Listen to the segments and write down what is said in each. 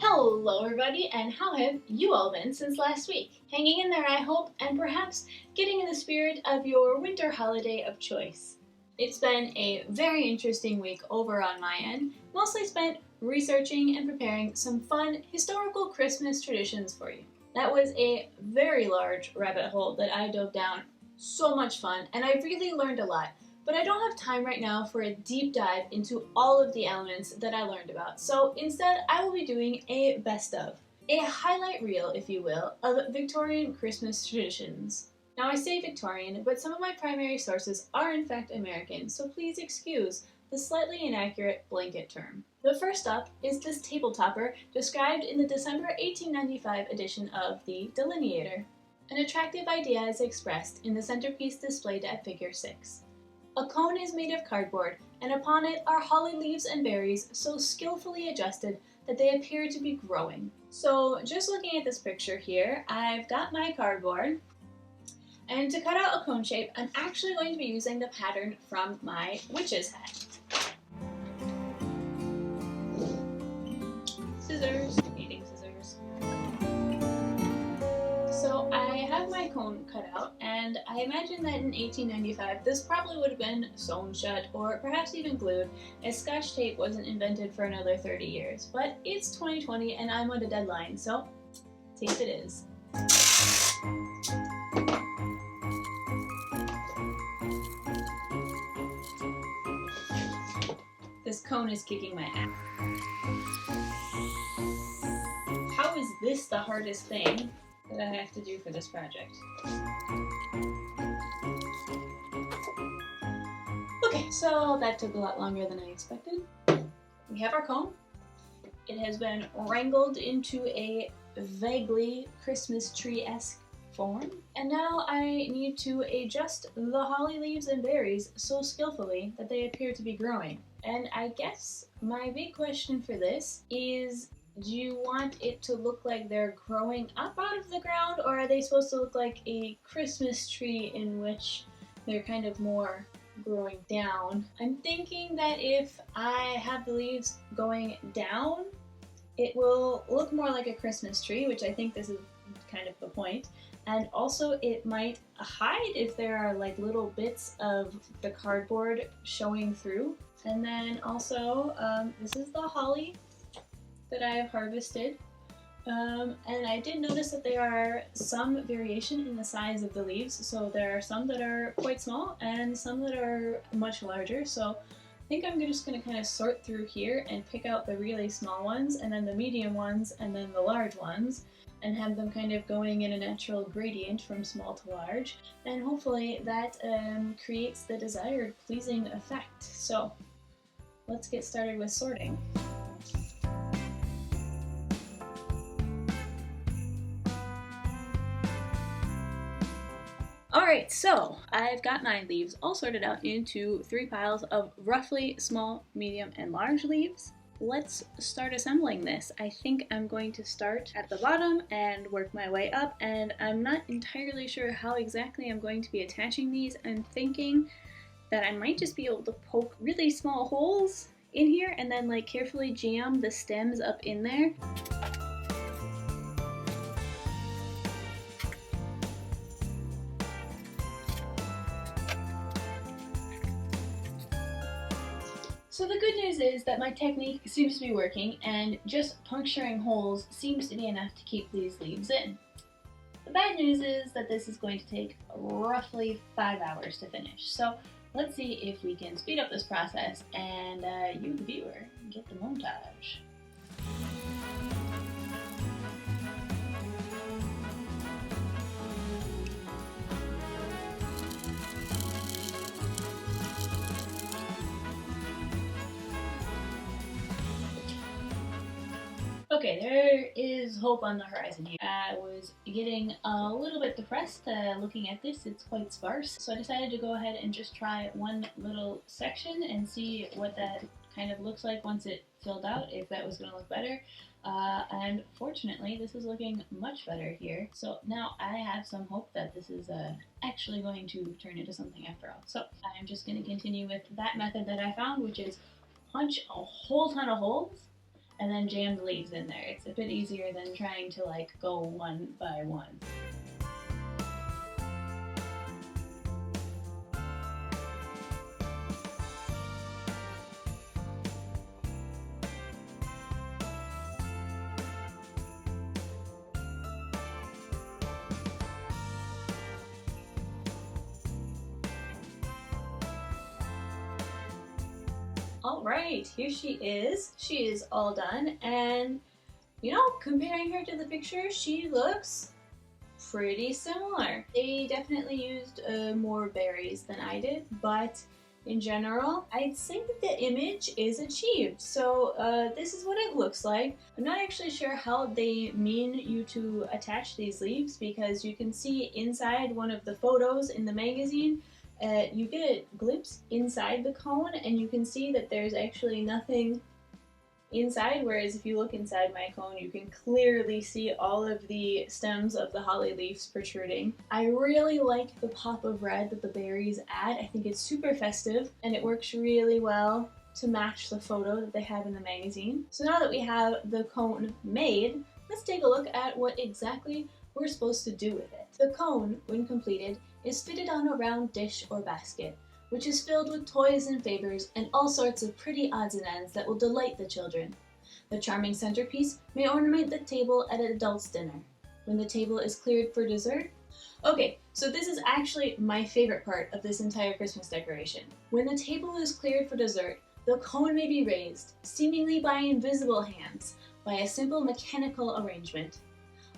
Hello everybody, and how have you all been since last week? Hanging in there, I hope, and perhaps getting in the spirit of your winter holiday of choice. It's been a very interesting week over on my end, mostly spent researching and preparing some fun historical Christmas traditions for you. That was a very large rabbit hole that I dove down. So much fun, and I really learned a lot. But I don't have time right now for a deep dive into all of the elements that I learned about, so instead I will be doing a best of, a highlight reel, if you will, of Victorian Christmas traditions. Now I say Victorian, but some of my primary sources are in fact American, so please excuse the slightly inaccurate blanket term. The first up is this table topper described in the December 1895 edition of the Delineator. An attractive idea is expressed in the centerpiece displayed at figure 6. A cone is made of cardboard, and upon it are holly leaves and berries so skillfully adjusted that they appear to be growing. So just looking at this picture here, I've got my cardboard, and to cut out a cone shape, I'm actually going to be using the pattern from my witch's hat. Scissors, needing scissors. So I have my cone cut out, and I imagine that in 1895 this probably would have been sewn shut or perhaps even glued, as Scotch tape wasn't invented for another 30 years. But it's 2020 and I'm on a deadline, so tape it is. This cone is kicking my ass. How is this the hardest thing that I have to do for this project? Okay, so that took a lot longer than I expected. We have our cone. It has been wrangled into a vaguely Christmas tree-esque form. And now I need to adjust the holly leaves and berries so skillfully that they appear to be growing. And I guess my big question for this is, do you want it to look like they're growing up out of the ground, or are they supposed to look like a Christmas tree in which they're kind of more growing down? I'm thinking that if I have the leaves going down, it will look more like a Christmas tree, which I think this is kind of the point. And also it might hide if there are like little bits of the cardboard showing through. And then also, this is the holly that I have harvested, and I did notice that there are some variation in the size of the leaves, so there are some that are quite small and some that are much larger. So I think I'm just going to kind of sort through here and pick out the really small ones, and then the medium ones, and then the large ones, and have them kind of going in a natural gradient from small to large, and hopefully that creates the desired pleasing effect. So let's get started with sorting. Alright, so I've got my leaves all sorted out into 3 piles of roughly small, medium, and large leaves. Let's start assembling this. I think I'm going to start at the bottom and work my way up, and I'm not entirely sure how exactly I'm going to be attaching these. I'm thinking that I might just be able to poke really small holes in here and then like carefully jam the stems up in there. So the good news is that my technique seems to be working, and just puncturing holes seems to be enough to keep these leaves in. The bad news is that this is going to take roughly 5 hours to finish. So let's see if we can speed up this process and you, the viewer, get the montage. Okay, there is hope on the horizon here. I was getting a little bit depressed looking at this. It's quite sparse. So I decided to go ahead and just try one little section and see what that kind of looks like once it filled out, if that was going to look better. And fortunately, this is looking much better here. So now I have some hope that this is actually going to turn into something after all. So I'm just going to continue with that method that I found, which is punch a whole ton of holes and then jam the leaves in there. It's a bit easier than trying to like go one by one. Alright, here she is. She is all done, and you know, comparing her to the picture, she looks pretty similar. They definitely used more berries than I did, but in general, I'd say that the image is achieved. So this is what it looks like. I'm not actually sure how they mean you to attach these leaves, because you can see inside one of the photos in the magazine, you get a glimpse inside the cone and you can see that there's actually nothing inside, whereas if you look inside my cone you can clearly see all of the stems of the holly leaves protruding. I really like the pop of red that the berries add. I think it's super festive and it works really well to match the photo that they have in the magazine. So now that we have the cone made, let's take a look at what exactly we're supposed to do with it. The cone, when completed, is fitted on a round dish or basket, which is filled with toys and favors and all sorts of pretty odds and ends that will delight the children. The charming centerpiece may ornament the table at an adult's dinner. When the table is cleared for dessert... Okay, so this is actually my favorite part of this entire Christmas decoration. When the table is cleared for dessert, the cone may be raised, seemingly by invisible hands, by a simple mechanical arrangement.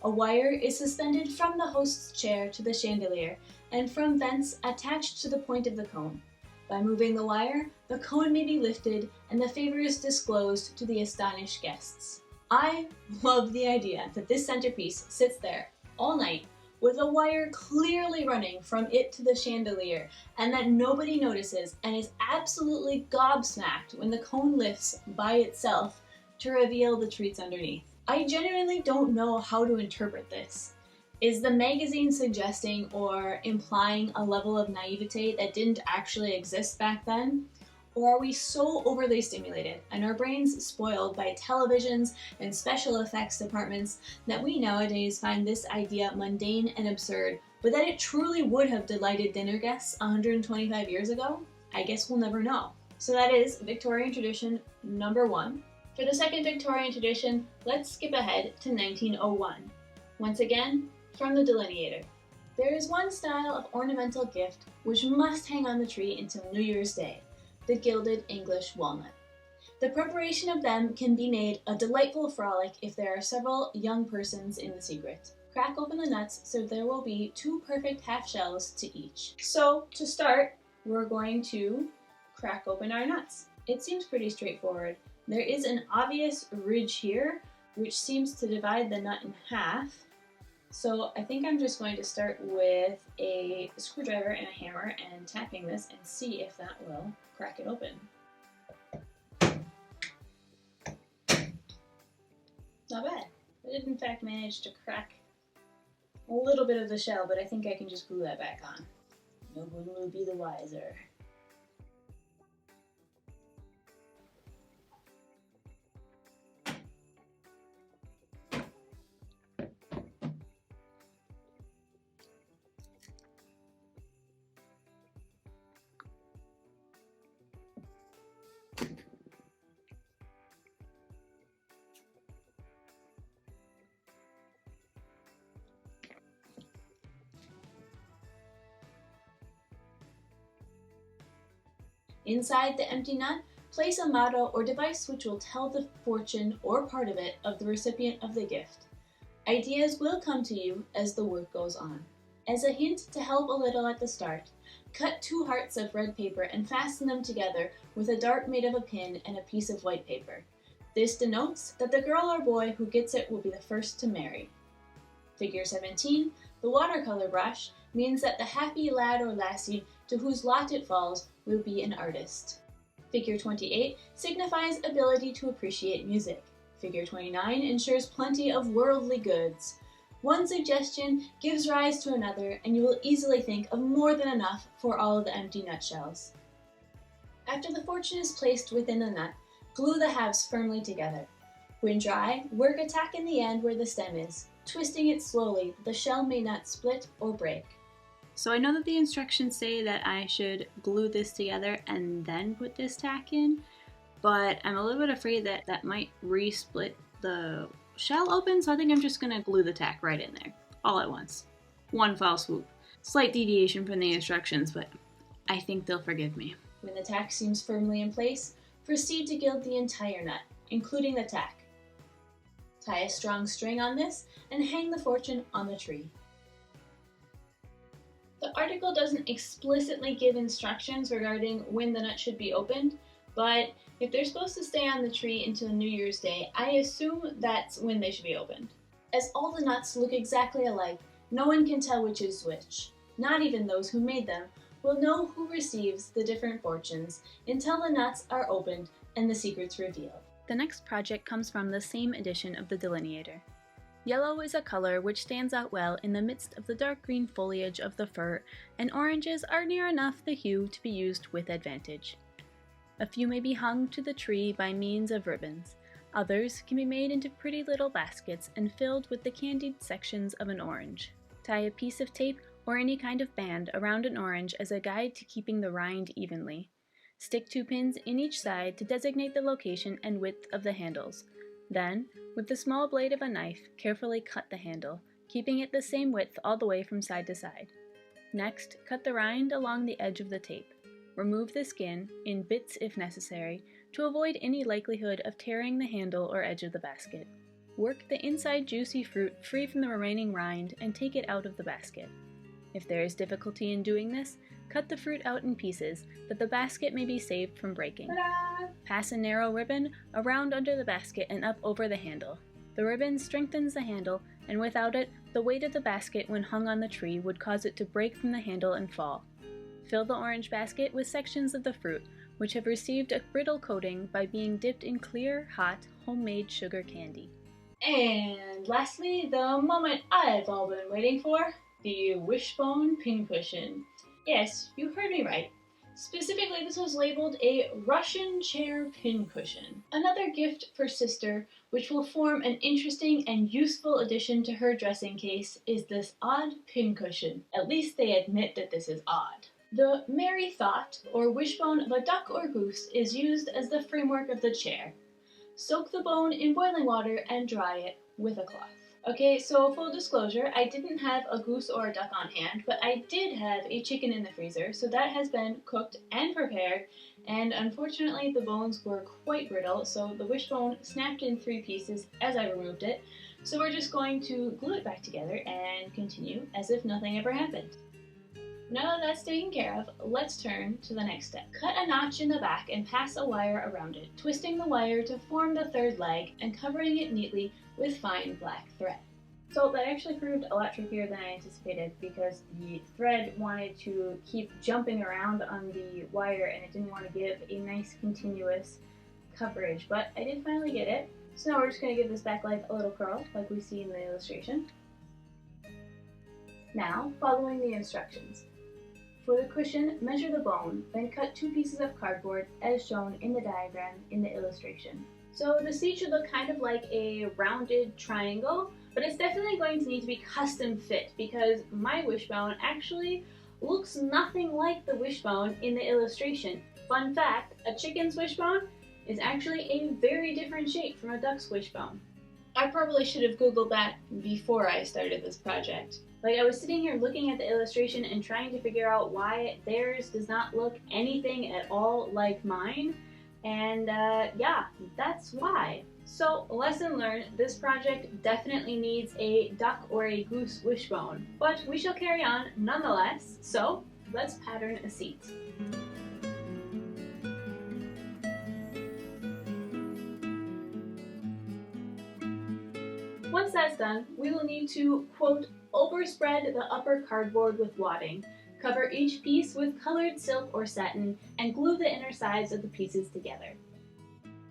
A wire is suspended from the host's chair to the chandelier, and from thence attached to the point of the cone. By moving the wire, the cone may be lifted and the favors disclosed to the astonished guests. I love the idea that this centerpiece sits there all night with a wire clearly running from it to the chandelier, and that nobody notices and is absolutely gobsmacked when the cone lifts by itself to reveal the treats underneath. I genuinely don't know how to interpret this. Is the magazine suggesting or implying a level of naivete that didn't actually exist back then? Or are we so overly stimulated and our brains spoiled by televisions and special effects departments that we nowadays find this idea mundane and absurd, but that it truly would have delighted dinner guests 125 years ago? I guess we'll never know. So that is Victorian tradition number 1. For the second Victorian tradition, let's skip ahead to 1901. Once again, from the Delineator. There is one style of ornamental gift which must hang on the tree until New Year's Day, the gilded English walnut. The preparation of them can be made a delightful frolic if there are several young persons in the secret. Crack open the nuts so there will be 2 perfect half shells to each. So to start, we're going to crack open our nuts. It seems pretty straightforward. There is an obvious ridge here which seems to divide the nut in half. So I think I'm just going to start with a screwdriver and a hammer and tapping this and see if that will crack it open. Not bad. I did in fact manage to crack a little bit of the shell, but I think I can just glue that back on. No one will be the wiser. Inside the empty nut, place a motto or device which will tell the fortune or part of it of the recipient of the gift. Ideas will come to you as the work goes on. As a hint to help a little at the start, cut 2 hearts of red paper and fasten them together with a dart made of a pin and a piece of white paper. This denotes that the girl or boy who gets it will be the first to marry. Figure 17, the watercolor brush, means that the happy lad or lassie to whose lot it falls will be an artist. Figure 28 signifies ability to appreciate music. Figure 29 ensures plenty of worldly goods. One suggestion gives rise to another, and you will easily think of more than enough for all of the empty nutshells. After the fortune is placed within the nut, Glue the halves firmly together. When dry, work a tack in the end where the stem is, twisting it slowly that the shell may not split or break. So I know that the instructions say that I should glue this together and then put this tack in, but I'm a little bit afraid that that might re-split the shell open, so I think I'm just gonna glue the tack right in there, all at once. One foul swoop. Slight deviation from the instructions, but I think they'll forgive me. When the tack seems firmly in place, proceed to gild the entire nut, including the tack. Tie a strong string on this and hang the fortune on the tree. The article doesn't explicitly give instructions regarding when the nut should be opened, but if they're supposed to stay on the tree until New Year's Day, I assume that's when they should be opened. As all the nuts look exactly alike, no one can tell which is which. Not even those who made them will know who receives the different fortunes until the nuts are opened and the secrets revealed. The next project comes from the same edition of the Delineator. Yellow is a color which stands out well in the midst of the dark green foliage of the fir, and oranges are near enough the hue to be used with advantage. A few may be hung to the tree by means of ribbons. Others can be made into pretty little baskets and filled with the candied sections of an orange. Tie a piece of tape or any kind of band around an orange as a guide to keeping the rind evenly. Stick 2 pins in each side to designate the location and width of the handles. Then, with the small blade of a knife, carefully cut the handle, keeping it the same width all the way from side to side. Next, cut the rind along the edge of the tape. Remove the skin, in bits if necessary, to avoid any likelihood of tearing the handle or edge of the basket. Work the inside juicy fruit free from the remaining rind and take it out of the basket. If there is difficulty in doing this, cut the fruit out in pieces that the basket may be saved from breaking. Ta-da! Pass a narrow ribbon around under the basket and up over the handle. The ribbon strengthens the handle, and without it, the weight of the basket when hung on the tree would cause it to break from the handle and fall. Fill the orange basket with sections of the fruit, which have received a brittle coating by being dipped in clear, hot, homemade sugar candy. And lastly, the moment I've all been waiting for, the Wishbone Pincushion. Yes, you heard me right. Specifically, this was labeled a Russian chair pincushion. Another gift for sister, which will form an interesting and useful addition to her dressing case, is this odd pincushion. At least they admit that this is odd. The merry thought, or wishbone of a duck or goose, is used as the framework of the chair. Soak the bone in boiling water and dry it with a cloth. Okay, so full disclosure, I didn't have a goose or a duck on hand, but I did have a chicken in the freezer, so that has been cooked and prepared, and unfortunately the bones were quite brittle, so the wishbone snapped in 3 pieces as I removed it, so we're just going to glue it back together and continue as if nothing ever happened. Now that that's taken care of, let's turn to the next step. Cut a notch in the back and pass a wire around it, twisting the wire to form the 3rd leg and covering it neatly with fine black thread. So that actually proved a lot trickier than I anticipated because the thread wanted to keep jumping around on the wire and it didn't want to give a nice continuous coverage, but I did finally get it. So now we're just going to give this back leg a little curl like we see in the illustration. Now, following the instructions. For the cushion, measure the bone, then cut 2 pieces of cardboard as shown in the diagram in the illustration. So the seat should look kind of like a rounded triangle, but it's definitely going to need to be custom fit because my wishbone actually looks nothing like the wishbone in the illustration. Fun fact, a chicken's wishbone is actually a very different shape from a duck's wishbone. I probably should have Googled that before I started this project. Like, I was sitting here looking at the illustration and trying to figure out why theirs does not look anything at all like mine. And yeah, that's why. So, lesson learned, this project definitely needs a duck or a goose wishbone. But we shall carry on nonetheless, so let's pattern a seat. Once that's done, we will need to, quote, overspread the upper cardboard with wadding, cover each piece with colored silk or satin, and glue the inner sides of the pieces together.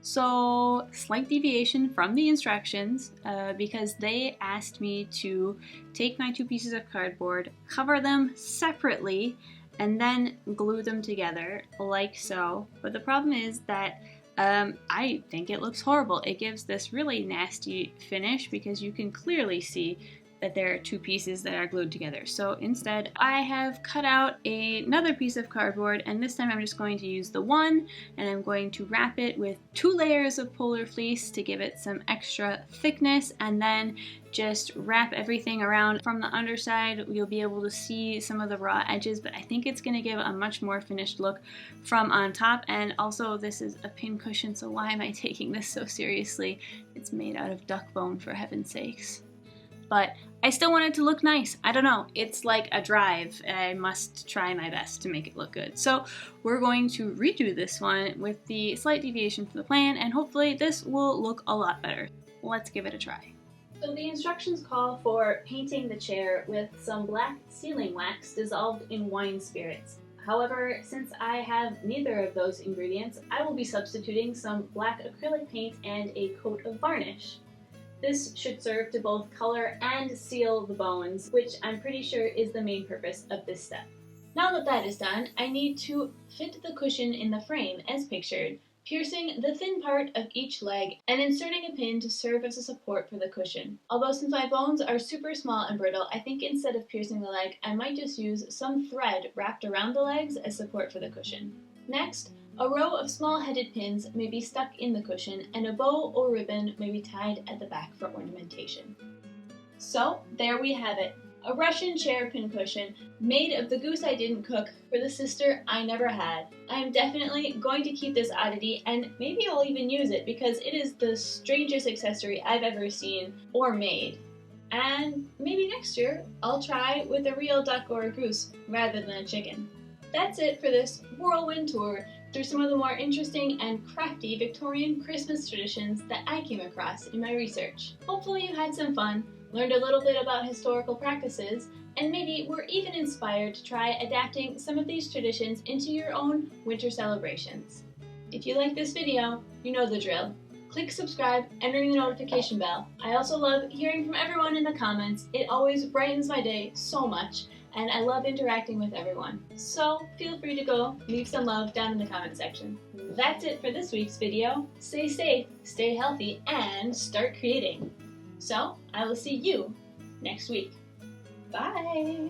So, slight deviation from the instructions, because they asked me to take my 2 pieces of cardboard, cover them separately, and then glue them together, like so. But the problem is that I think it looks horrible. It gives this really nasty finish because you can clearly see that there are two pieces that are glued together. So instead, I have cut out another piece of cardboard, and this time I'm just going to use the one, and I'm going to wrap it with 2 layers of polar fleece to give it some extra thickness, and then just wrap everything around. From the underside, you'll be able to see some of the raw edges, but I think it's going to give a much more finished look from on top. And also, this is a pincushion, so why am I taking this so seriously? It's made out of duck bone, for heaven's sakes. But I still want it to look nice. I don't know, it's like a drive, and I must try my best to make it look good. So we're going to redo this one with the slight deviation from the plan, and hopefully this will look a lot better. Let's give it a try. So the instructions call for painting the chair with some black sealing wax dissolved in wine spirits. However, since I have neither of those ingredients, I will be substituting some black acrylic paint and a coat of varnish. This should serve to both color and seal the bones, which I'm pretty sure is the main purpose of this step. Now that that is done, I need to fit the cushion in the frame as pictured, piercing the thin part of each leg and inserting a pin to serve as a support for the cushion. Although since my bones are super small and brittle, I think instead of piercing the leg, I might just use some thread wrapped around the legs as support for the cushion. Next, a row of small-headed pins may be stuck in the cushion, and a bow or ribbon may be tied at the back for ornamentation. So, there we have it. A Russian chair pincushion made of the goose I didn't cook for the sister I never had. I am definitely going to keep this oddity, and maybe I'll even use it because it is the strangest accessory I've ever seen or made. And maybe next year I'll try with a real duck or a goose rather than a chicken. That's it for this whirlwind tour through some of the more interesting and crafty Victorian Christmas traditions that I came across in my research. Hopefully you had some fun, learned a little bit about historical practices, and maybe were even inspired to try adapting some of these traditions into your own winter celebrations. If you like this video, you know the drill. Click subscribe and ring the notification bell. I also love hearing from everyone in the comments. It always brightens my day so much, and I love interacting with everyone. So feel free to go leave some love down in the comment section. That's it for this week's video. Stay safe, stay healthy, and start creating. So I will see you next week. Bye!